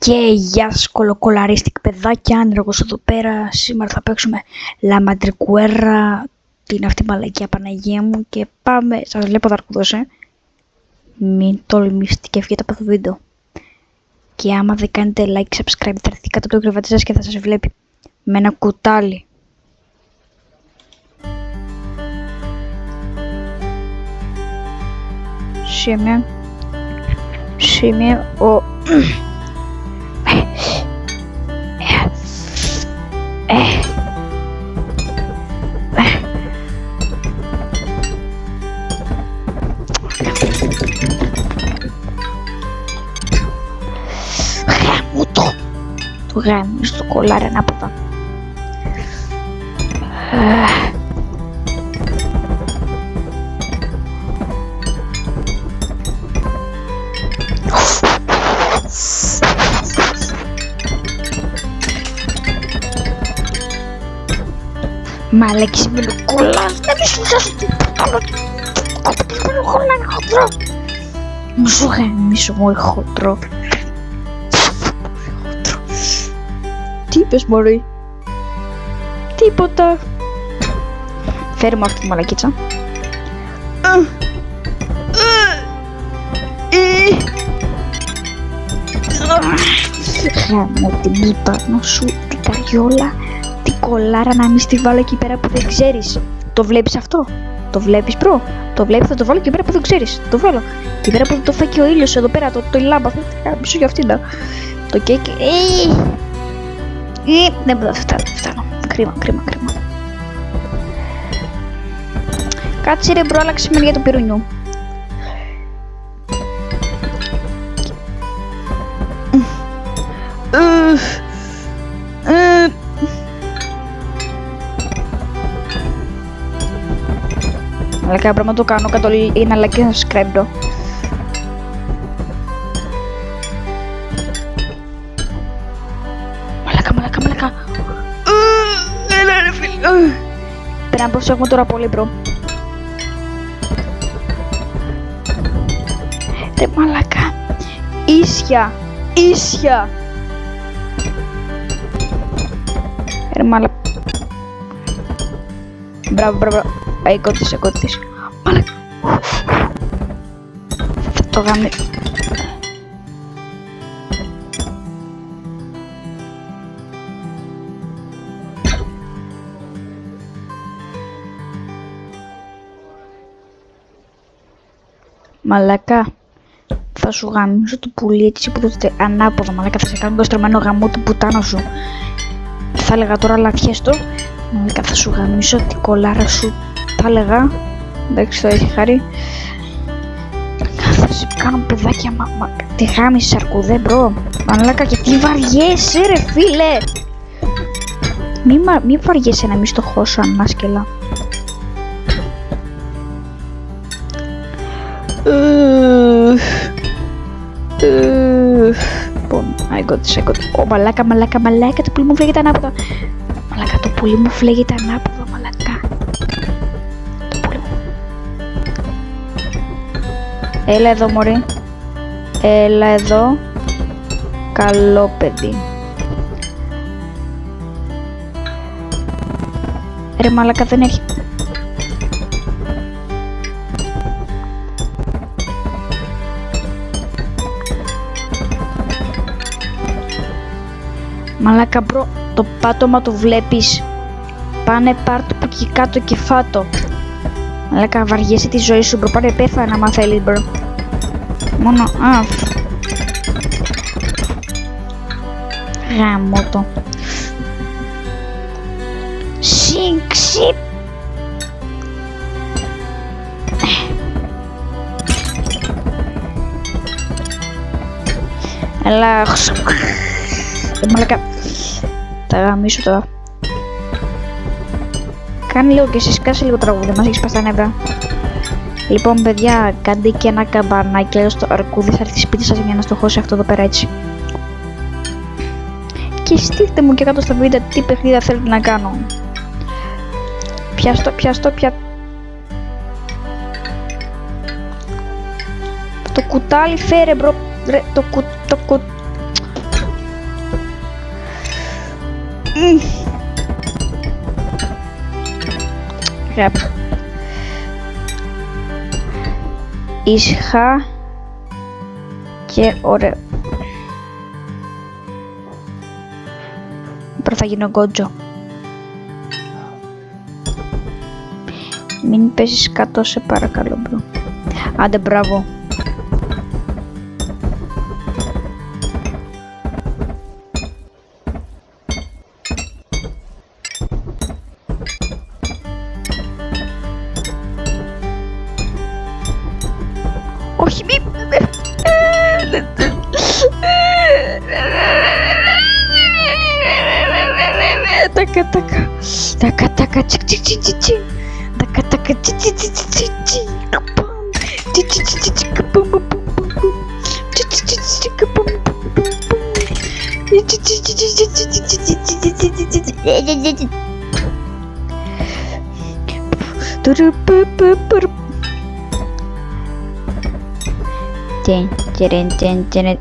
Και γεια σας κολοκολαρίστικ παιδάκια, άνεργος εδώ πέρα. Σήμερα θα παίξουμε La Madriguera, την αυτή μαλακία Παναγία μου, και πάμε. Σας βλέπω θα αρκουδώσαι. Μην τολμήσετε και βγείτε από το βίντεο. Και άμα δεν κάνετε like και subscribe θα έρθει κάτω από το κρεβάτι σας και θα σας βλέπει με ένα κουτάλι. Σημείο ο... Γαμώτο! Του γάμι στο κολλάρι ανάποδα. Μαλάκι με το κολλάρι, να μη σου δώσω τίποτα άλλο. Με το κολλάρι χοντρό. Μου σου γαμίσω μωρί χοντρό. Τι είπες μωρί? Τίποτα. Φέρε μου αυτή τη μαλακίτσα. Γάμω την είπα να σου την καριόλα. Την κολλάρα να μην στη βάλω εκεί πέρα που δεν ξέρεις. Το βλέπεις αυτό? Το βλέπεις μπρο? Το βλέπεις? Θα το βάλω εκεί πέρα που δεν ξέρεις. Το βάλω εκεί πέρα που το φάει και ο ήλιος εδώ πέρα. Το λάμπα. Θα μισώ για αυτήν. Το κέικ. Δεν μπορώ να φτάνω. Κρίμα. Κάτσε ρε μπρο, άλλαξε σημαίνει για το πυρουνιού. Μαλάκα πρέπει να το κάνω κάτω είναι αλλά και subscribe bro. Μαλάκα. Έλα ρε φίλε. Πρέπει να προσέχουμε τώρα πολύ bro. Ρε μαλάκα. Ίσια. Ρε μαλάκα. Μπράβο. Κόντισε. Μαλάκα. Θα το γάμει. Μαλάκα. Θα σου γαμίσω το πουλί έτσι που το ανάποδα μαλάκα. Θα σε κάνω το στρωμένο γαμό του πουτάνα σου. Θα έλεγα τώρα λαθιέστο. Μαλάκα θα σου γαμίσω την κολάρα σου. Θα έλεγα. Εντάξει, το έχει χάρη. Θα σε κάνω παιδάκια, τη γάμισε αρκουδέ μπρο. Μαλάκα και τι βαριέσαι ρε φίλε. Μη βαριέσαι να μη στο χώσω ανάσκελα. Λοιπόν, I got this. Μαλάκα, το πουλί μου φλέγεται ανάποδα. Μαλάκα, το πουλί μου φλέγεται ανάποδα, μαλάκα. Έλα εδώ μωρί. Έλα εδώ. Καλό παιδί. Ρε μαλάκα δεν έχει. Μαλάκα μπρο, το πάτωμα το βλέπεις. Πάνε πάρ' το που εκεί κάτω και φάτο. Μαλάκα βαριέσαι τη ζωή σου μπρο, πάρε πέθανα άμα θέλεις μπρο. Μόνο γαμώτο. Σινξιπ. Έλα. Μαλάκα. Τα γαμίσω τώρα. Κάνε λίγο και εσείς, κάσε λίγο τραγούδι, μας έχεις πας τα νεύρα. Λοιπόν παιδιά, κάντε και ένα καμπανάκι, αλλιώς το αρκούδι θα έρθει σπίτι σας για να στο χώσει αυτό εδώ πέρα έτσι. Και στείλτε μου και κάτω στα βίντεο τι παιχνίδια θέλετε να κάνω. Πιάστο. Το κουτάλι φέρε μπρο. Ρε, Ήσυχα και ωραία. Τώρα θα γίνω γκότζο. Μην πέσεις κάτω, σε παρακαλώ, μπρο. Άντε, μπράβο. Όχι, μη... Τακα, τσικ, τσικ, τσικ, τσικ. Τακα, τσικ, τσικ, τσικ, τσικ, τσικ. Τσικ, τσικ, τσικ, τσικ, πum, πum, πum, πum. Τσικ, τσικ, τσικ, τσικ, πum, πum, πum, πum. Τσικ, τσικ, τσικ, τσικ, τσικ, τσικ, τσικ, τσικ, τσικ. Τεν.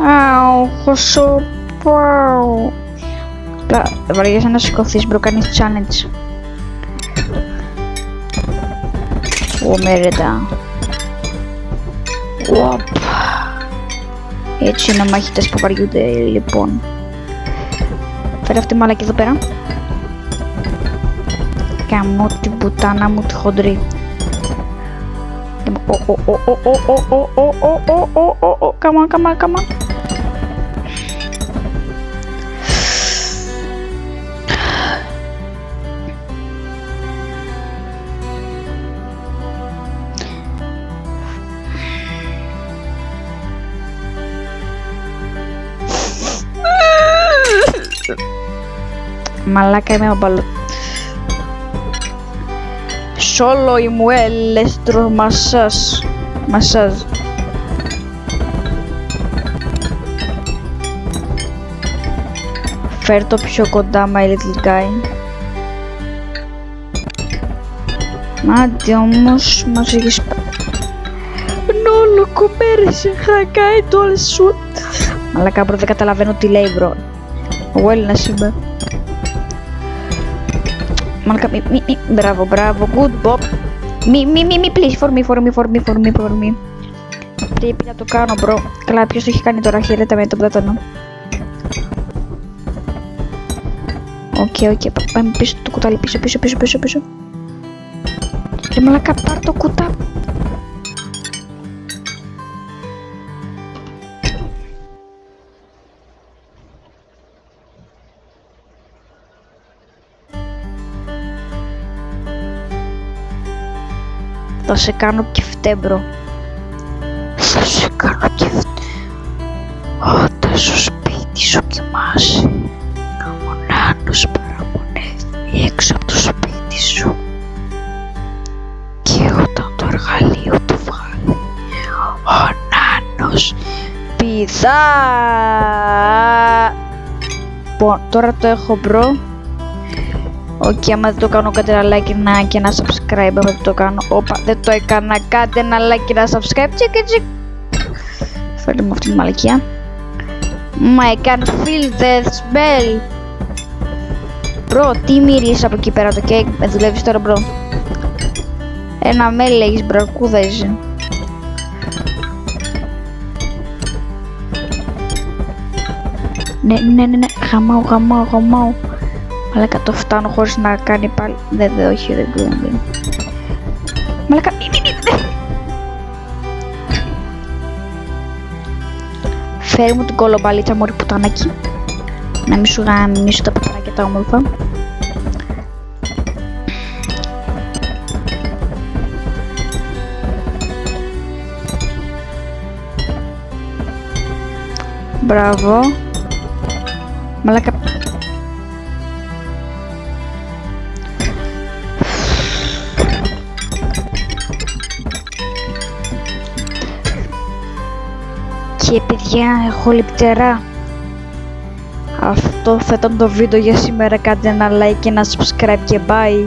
Αου, χωσό, πάω. Βαριέσαι να σηκωθείς, μπρο, κάνεις challenge. Ωμέρετα. Έτσι είναι μάχητες που βαριούνται, λοιπόν. Φέρε αυτή η μαλακή εδώ πέρα. Καμώ την πουτάνα μου τη χοντρή. Κάμα. Μαλάκα είμαι αμπαλό. Solo y muestro masas. Φέρ το πιο κοντά, my little guy. Άντε όμως, μας έχεις νόλο κομμέρισε, χακάει το όλες σου. Μαλάκα, μπρο, δεν καταλαβαίνω τι λέει, μπρο. Εγώ Έλληνας είμαι. Μαλάκα, μπράβο, good bob. Μη, please, for me. Πρέπει να το κάνω, μπρο. Καλά, ποιος το έχει κάνει τώρα, χαιρέτα με τον πλάτανο. Οκ, πάμε πίσω το κουτάλι, πίσω. Ρε μαλάκα, πάρ' το κουτά. Θα σε κάνω κεφτέ, μπρο. Όταν στο σπίτι σου κοιμάσαι, ο Νάνος παραμονεύει έξω από το σπίτι σου. Και όταν το εργαλείο του βγάλει, ο Νάνος πηδά. Λοιπόν, τώρα το έχω, μπρο. Οκ, άμα δεν το κάνω, κάντε ένα like και ένα subscribe. Άμα δεν το κάνω, δεν το έκανα, κάντε ένα like και ένα subscribe. Τσικ. Φέρτε μου αυτή τη μαλακία. I can feel the smell. Μπρο, τι μυρίζεις από εκεί πέρα το κέικ, με δουλεύεις τώρα, μπρο. Ένα μέλι έχεις, μπρο, αρκούδα είσαι. Ναι, γαμάω. Μαλάκα, το φτάνω χωρίς να κάνει πάλι. Όχι, δεν μπορεί. Μαλάκα, μη. Φέρει μου την κολομπαλίτσα, μωρή πουτανάκι. Να μη σου γαμίσω τα παπαράκια τα όμορφα. Μπράβο. Μαλάκα. Και παιδιά, έχω λιπτερά. Αυτό θα ήταν το βίντεο για σήμερα. Κάντε ένα like και ένα subscribe και bye.